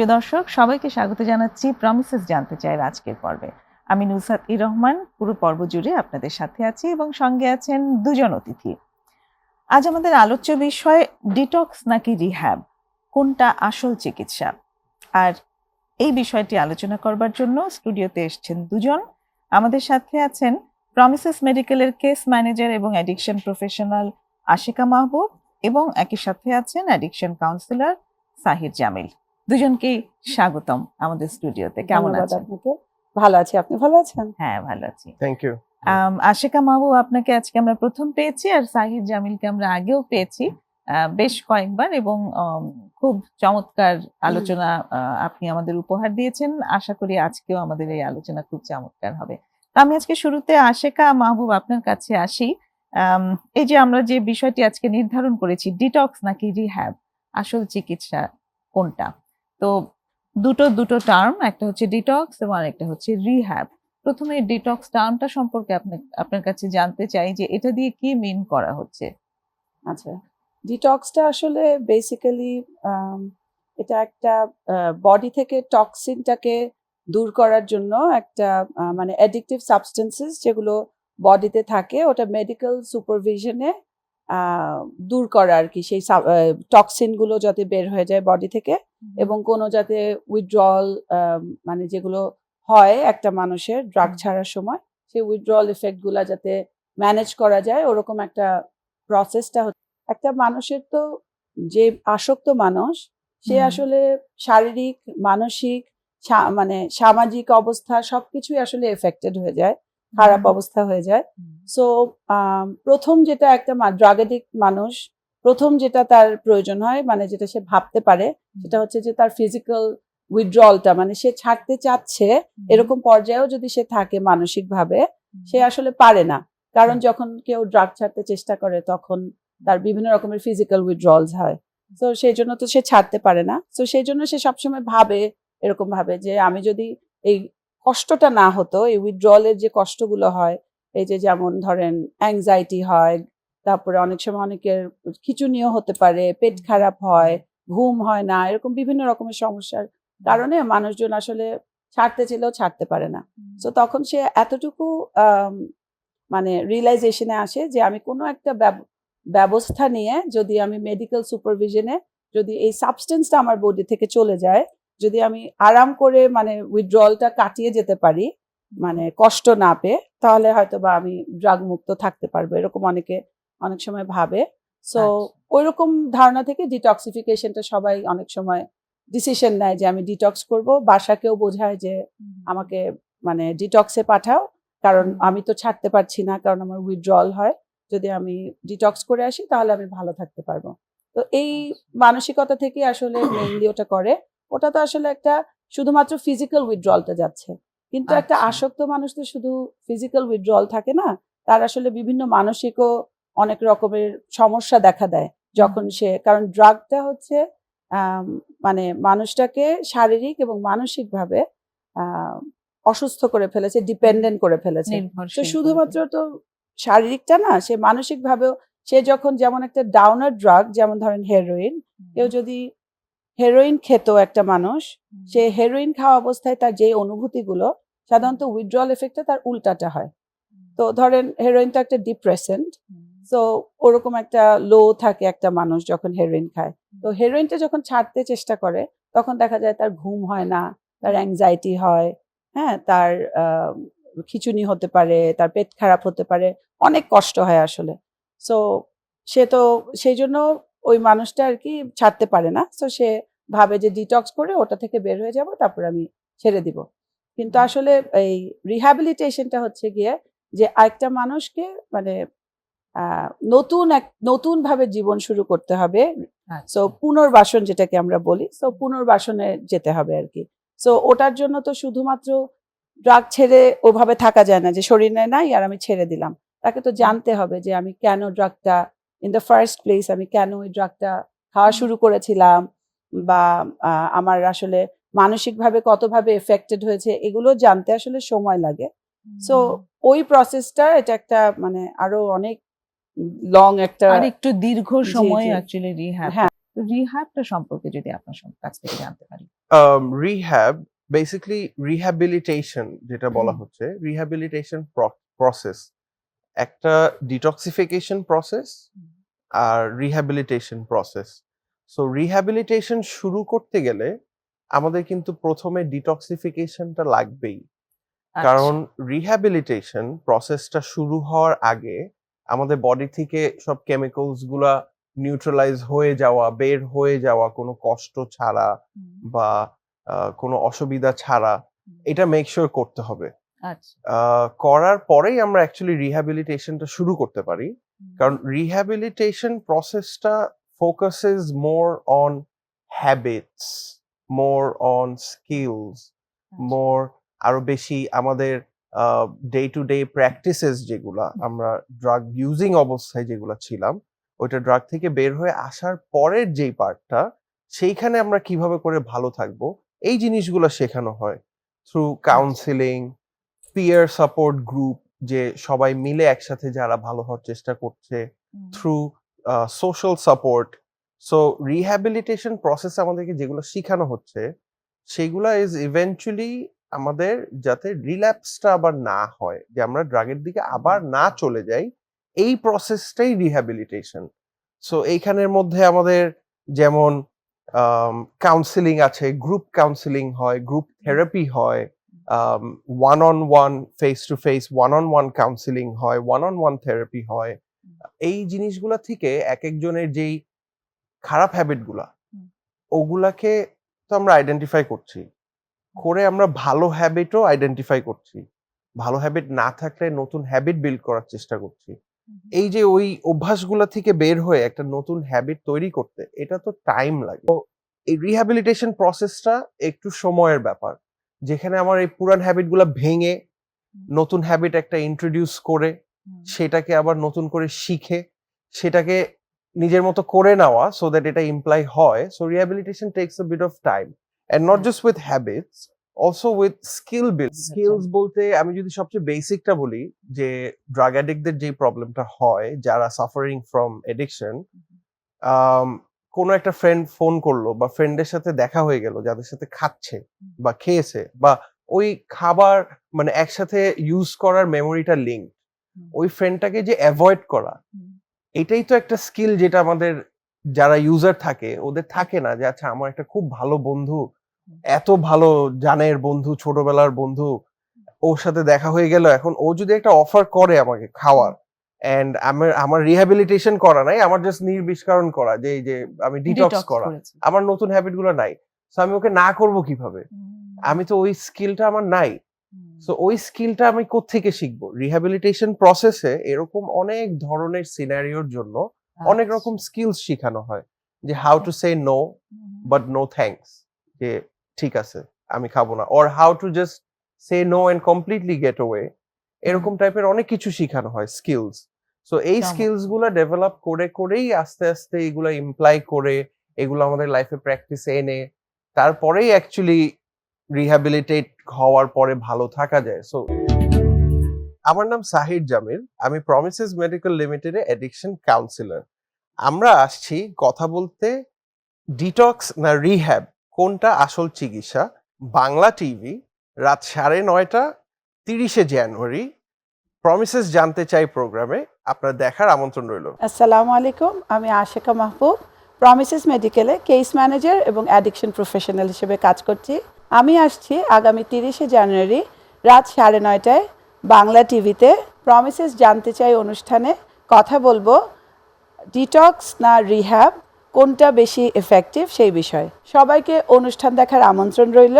প্রিয় দর্শক, সবাইকে স্বাগত জানাচ্ছি প্রমিসেস জানতে চাইয়ের আজকের পর্বে। আমি নুসরাত রহমান পুরো পর্ব জুড়ে আপনাদের সাথে আছি এবং সঙ্গে আছেন দুজন অতিথি। আজ আমাদের আলোচ্য বিষয় ডিটক্স নাকি রিহ্যাব, কোনটা আসল চিকিৎসা। আর এই বিষয়টি আলোচনা করবার জন্য স্টুডিওতে এসেছেন দুজন। আমাদের সাথে আছেন প্রমিসেস মেডিকেলের কেস ম্যানেজার এবং অ্যাডিকশন প্রফেশনাল আশিকা মাহবুব এবং একই সাথে আছেন অ্যাডিকশন কাউন্সিলর সাহির জামিল। দুজনকেই স্বাগতম আমাদের স্টুডিওতে। কেমন আছেন? আপনাকে? ভালো আছি, আপনি ভালো আছেন? হ্যাঁ, ভালো আছি। Thank you. আশিকা মাহবুব, আপনাকে আজকে আমরা প্রথম পেয়েছি, আর সাহির জামিলকে আমরা আগেও পেয়েছি বেশ কয়েকবার, এবং খুব চমৎকার আলোচনা আপনি আমাদের উপহার দিয়েছেন। আশা করি আজকেও আমাদের এই আলোচনা খুব চমৎকার হবে। তো আমি আজকে শুরুতে আশিকা মাহবুব আপনার কাছে আসি। এই যে আমরা যে বিষয়টি আজকে নির্ধারণ করেছি, ডিটক্স নাকি রিহ্যাব, আসল চিকিৎসা কোনটা। তো দুটো টার্ম, একটা হচ্ছে ডিটক্স এবং আরেকটা হচ্ছে রিহ্যাব। প্রথমে ডিটক্স টার্মটা সম্পর্কে আপনার কাছে জানতে চাই যে এটা দিয়ে কি মিন করা হচ্ছে। আচ্ছা, ডিটক্সটা আসলে বেসিক্যালি এটা একটা বডি থেকে টক্সিনটাকে দূর করার জন্য একটা মানে অ্যাডিকটিভ সাবস্টেন্সেস যেগুলো বডিতে থাকে, ওটা মেডিকেল সুপারভিশনে দূর করা আর কি। সেই টক্সিনগুলো যাতে বের হয়ে যায় বডি থেকে, এবং কোনো যাতে উইথড্রল মানে যেগুলো হয় একটা মানুষের ড্রাগ ছাড়ার সময়, সেই উইথড্রল এফেক্টগুলো যাতে ম্যানেজ করা যায়, ওরকম একটা প্রসেসটা হচ্ছে। একটা মানুষের তো যে আসক্ত মানুষ, সে আসলে শারীরিক, মানসিক, মানে সামাজিক অবস্থা সবকিছুই আসলে এফেক্টেড হয়ে যায়, খারাপ অবস্থা হয়ে যায়। সো প্রথম যেটা একটা ড্রাগ এডিক্ট মানুষ, প্রথম যেটা তার প্রয়োজন হয়, মানে যেটা সে ভাবতে পারে, সেটা হচ্ছে যে তার ফিজিক্যাল উইথড্রলটা, মানে সে ছাড়তে চাচ্ছে এরকম পর্যায়েও যদি সে থাকে মানসিকভাবে, সে আসলে পারে না। কারণ যখন কেউ ড্রাগ ছাড়তে চেষ্টা করে তখন তার বিভিন্ন রকমের ফিজিক্যাল উইথড্রলস হয়। তো সেই জন্য তো সে ছাড়তে পারে না। তো সেই জন্য সে সবসময় ভাবে, এরকম ভাবে যে আমি যদি এই কষ্টটা না হতো, এই উইথড্রলের যে কষ্টগুলো হয়, এই যে যেমন ধরেন অ্যাংজাইটি হয়, তারপরে অনেক সময় অনেকের খিঁচুনিও হতে পারে, পেট খারাপ হয়, ঘুম হয় না, এরকম বিভিন্ন রকমের সমস্যার কারণে মানুষজন আসলে ছাড়তে চাইলেও ছাড়তে পারে না। তো তখন সে এতটুকু মানে রিয়েলাইজেশনে আসে যে আমি কোনো একটা ব্যবস্থা নিয়ে যদি আমি মেডিকেল সুপারভিশনে যদি এই সাবস্টেন্সটা আমার বডি থেকে চলে যায়, যদি আমি আরাম করে মানে উইথড্রলটা কাটিয়ে যেতে পারি, মানে কষ্ট না পেয়ে, তাহলে হয়তো বা আমি ড্রাগ মুক্ত থাকতে পারবো, এরকম অনেকে অনেক সময় ভাবে। সো ওইরকম ধারণা থেকে ডিটক্সিফিকেশনটা সবাই অনেক সময় ডিসিশন নেয় যে আমি ডিটক্স করব। বাসাকেও বোঝায় যে আমাকে মানে ডিটক্সে পাঠাও, কারণ আমি তো ছাড়তে পারছি না, কারণ আমার উইথড্রল হয়, যদি আমি ডিটক্স করে আসি তাহলে আমি ভালো থাকতে পারবো। তো এই মানসিকতা থেকে আসলে মেইনলি ওটা করে। ওটা তো আসলে একটা শুধুমাত্র ফিজিক্যাল উইথড্রলটা যাচ্ছে, কিন্তু একটা আসক্ত মানুষ তো শুধু ফিজিক্যাল উইথড্রল থাকে না, তার আসলে বিভিন্ন মানসিকও অনেক রকমের সমস্যা দেখা দেয় যখন সে, কারণ ড্রাগটা হচ্ছে মানে মানুষটাকে শারীরিক এবং মানসিকভাবে অসুস্থ করে ফেলেছে, ডিপেন্ডেন্ট করে ফেলেছে। তো শুধুমাত্র তো শারীরিকটা না, সে মানসিক ভাবেও, সে যখন যেমন একটা ডাউনার ড্রাগ, যেমন ধরেন হেরোইন, কেউ যদি হেরোইন খেত একটা মানুষ, সে হেরোইন খাওয়া অবস্থায় তার যে অনুভূতিগুলো, সাধারণত উইথড্রল এফেক্টটা তার উল্টাটা হয়। তো ধরেন হেরোইনটা একটা ডিপ্রেসেন্ট, তো ওরকম একটা লো থাকে একটা মানুষ যখন হেরোইন খায়। তো হেরোইনটা যখন ছাড়তে চেষ্টা করে তখন দেখা যায় তার ঘুম হয় না, তার অ্যাংজাইটি হয়, হ্যাঁ, তার খিঁচুনি হতে পারে, তার পেট খারাপ হতে পারে, অনেক কষ্ট হয় আসলে। সো সে তো সেই জন্য ওই মানুষটা আর কি ছাড়তে পারে না। সো সে ভাবে যে ডিটক্স করে ওটা থেকে বের হয়ে যাব, তারপর আমি ছেড়ে দিব। কিন্তু আসলে এই রিহ্যাবিলিটেশনটা হচ্ছে গিয়ে যে একটা মানুষকে মানে নতুন ভাবে জীবন শুরু করতে হবে। সো পুনর্বাসন যেটাকে আমরা বলি, সো পুনর্বাসনে যেতে হবে আর কি। সো ওটার জন্য তো শুধুমাত্র ড্রাগ ছেড়ে ওভাবে থাকা যায় না যে শরীরে নাই আর আমি ছেড়ে দিলাম। তাকে তো জানতে হবে যে আমি কেন ড্রাগটা ইন দ্য ফার্স্ট প্লেস, আমি কেন ওই ড্রাগটা খাওয়া শুরু করেছিলাম, বা আমার আসলে মানসিকভাবে কতভাবে এফেক্টেড হয়েছে, এগুলো জানতে আসলে সময় লাগে। সো ওই প্রসেসটা, এটা একটা মানে আরো অনেক লং একটা, আর একটু দীর্ঘ সময় অ্যাকচুয়ালি রিহ্যাব। হ্যাঁ, তো রিহ্যাবটা সম্পর্কে যদি আপনার কাছ থেকে জানতে পারি। রিহ্যাব বেসিক্যালি রিহ্যাবিলিটেশন যেটা বলা হুম। হচ্ছে, রিহ্যাবিলিটেশন প্রসেস একটা ডিটক্সিফিকেশন প্রসেস আর রিহ্যাবিলিটেশন প্রসেস। সো রিহ্যাবিলিটেশন শুরু করতে গেলে আমাদের কিন্তু প্রথমে ডিটক্সিফিকেশনটা লাগবেই, কারণ রিহ্যাবিলিটেশন প্রসেসটা শুরু হওয়ার আগে আমাদের বডি থেকে সব কেমিক্যালস গুলা নিউট্রালাইজ হয়ে যাওয়া, বের হয়ে যাওয়া কোনো কষ্ট ছাড়া বা কোনো অসুবিধা ছাড়া, এটা মেক শিওর করতে হবে। আচ্ছা। করার পরেই আমরা অ্যাকচুয়ালি রিহ্যাবিলিটেশনটা শুরু করতে পারি, কারণ রিহ্যাবিলিটেশন প্রসেসটা focuses more on habits, more on skills, more আরো বেশি আমাদের ডে টু ডে প্র্যাকটিসেস যেগুলা আমরা ড্রাগ ইউজিং অবস্থায় যেগুলা ছিলাম, ওইটা ড্রাগ থেকে বের হয়ে আসার পরের যেই পার্টটা, সেইখানে আমরা কিভাবে করে ভালো থাকবো এই জিনিসগুলো শেখানো হয় through counselling, peer support group, যে সবাই মিলে একসাথে যারা ভালো হওয়ার চেষ্টা করছে, through social support. So rehabilitation process আমাদেরকে যেগুলো শেখানো হচ্ছে সেগুলা ইজ ইভেন্চুয়ালি আমাদের যাতে রিল্যাপসটা আবার না হয়, যে আমরা ড্রাগের দিকে আবার না চলে যাই, এই প্রসেসটাই রিহ্যাবিলিটেশন। সো এইখানের মধ্যে আমাদের যেমন কাউন্সিলিং আছে, গ্রুপ কাউন্সিলিং হয়, গ্রুপ থেরাপি হয়, one on one face to phase one on one counselling হয়, ওয়ান অন ওয়ান থেরাপি হয়। এই জিনিসগুলা থেকে এক একজনের যেই খারাপ হ্যাবিট গুলা, ওগুলাকে তো আমরা আইডেন্টিফাই করছি, করে আমরা ভালো হ্যাবিটও আইডেন্টিফাই করছি, ভালো হ্যাবিট না থাকলে নতুন হ্যাবিট বিল্ড করার চেষ্টা করছি। এই যে ওই অভ্যাসগুলা থেকে বের হয়ে একটা নতুন হ্যাবিট তৈরি করতে এটা তো টাইম লাগে। তো এই রিহ্যাবিলিটেশন প্রসেসটা একটু সময়ের ব্যাপার, যেখানে আমার এই পুরান হ্যাবিটগুলা ভেঙে নতুন হ্যাবিট একটা ইন্ট্রোডিউস করে সেটাকে আবার নতুন করে শিখে সেটাকে নিজের মতো করে নেওয়া, সো দ্যাট এটা ইমপ্লাই হয়। So rehabilitation takes a bit of time, and not just with habits, also with skill build. Skills বলতে আমি যদি সবচেয়ে বেসিকটা বলি, যে ড্রাগ অ্যাডিক্টদের যে প্রবলেমটা হয়, যারা সাফারিং ফ্রম এডিকশন, কোনো একটা ফ্রেন্ড ফোন করলো বা ফ্রেন্ডের সাথে দেখা হয়ে গেল যাদের সাথে খাচ্ছে বা খেয়েছে, বা ওই খাবার মানে একসাথে ইউজ করার মেমোরিটা লিঙ্ক, ওই ফ্রেন্ডটাকে যে অ্যাভয়েড করা, এটাই তো একটা স্কিল যেটা আমাদের যারা ইউজার থাকে ওদের থাকে না, যে আচ্ছা আমার একটা খুব ভালো বন্ধু, এত ভালো জানের বন্ধু, ছোটবেলার বন্ধু, ওর সাথে দেখা হয়ে গেল, এখন ও যদি একটা অফার করে আমাকে খাওয়ার, এন্ড আমার রিহ্যাবিলিটেশন করা নাই, আমার জাস্ট নির্বিষ্কারণ করা, যে এই যে আমি ডিটক্স করা, আমার নতুন হ্যাবিট গুলো নাই, সো আমি ওকে না করব কিভাবে? আমি তো ওই স্কিলটা আমার নাই। সো ওই স্কিলটা আমি কোত্থেকে শিখবো? রিহ্যাবিলিটেশন প্রসেসে এরকম অনেক ধরনের সিনারিওর জন্য অনেক রকম স্কিলস শেখানো হয়, যে how to say no but no thanks, যে ঠিক আছে আমি খাবো না, or how to just say no and completely get away, এরকম টাইপের অনেক কিছু শেখানো হয় স্কিলস। সো এই স্কিলস গুলা ডেভেলপ করে করেই আস্তে আস্তে এগুলা ইমপ্লাই করে এগুলো আমাদের লাইফে প্র্যাকটিসে এনে তারপরেই অ্যাকচুয়ালি রিহ্যাবিলিটেট হওয়ার পরে ভালো থাকা যায়। সো আমার নাম সাহির জামিল, আমি প্রমিসেস মেডিকেল লিমিটেডে অ্যাডিকশন কাউন্সিলর। আমরা আসছি কথা বলতে ডিটক্স না রিহ্যাব কোনটা আসল চিকিৎসা, বাংলা টিভি, রাত 9:30 30শে জানুয়ারি প্রমিসেস জানতে চাই প্রোগ্রামে আপনার দেখার আমন্ত্রণ রইল। আসসালামু আলাইকুম, আমি আশিকা মাহবুব, প্রমিসেস মেডিকেলে কেস ম্যানেজার এবং অ্যাডিকশন প্রফেশনাল হিসেবে কাজ করছি। আমি আসছি আগামী 30শে জানুয়ারি রাত 9:30টায় বাংলা টিভিতে প্রমিসেস জানতে চাই অনুষ্ঠানে কথা বলবো ডিটক্স না রিহ্যাব কোনটা বেশি এফেক্টিভ সেই বিষয়ে। সবাইকে অনুষ্ঠান দেখার আমন্ত্রণ রইল।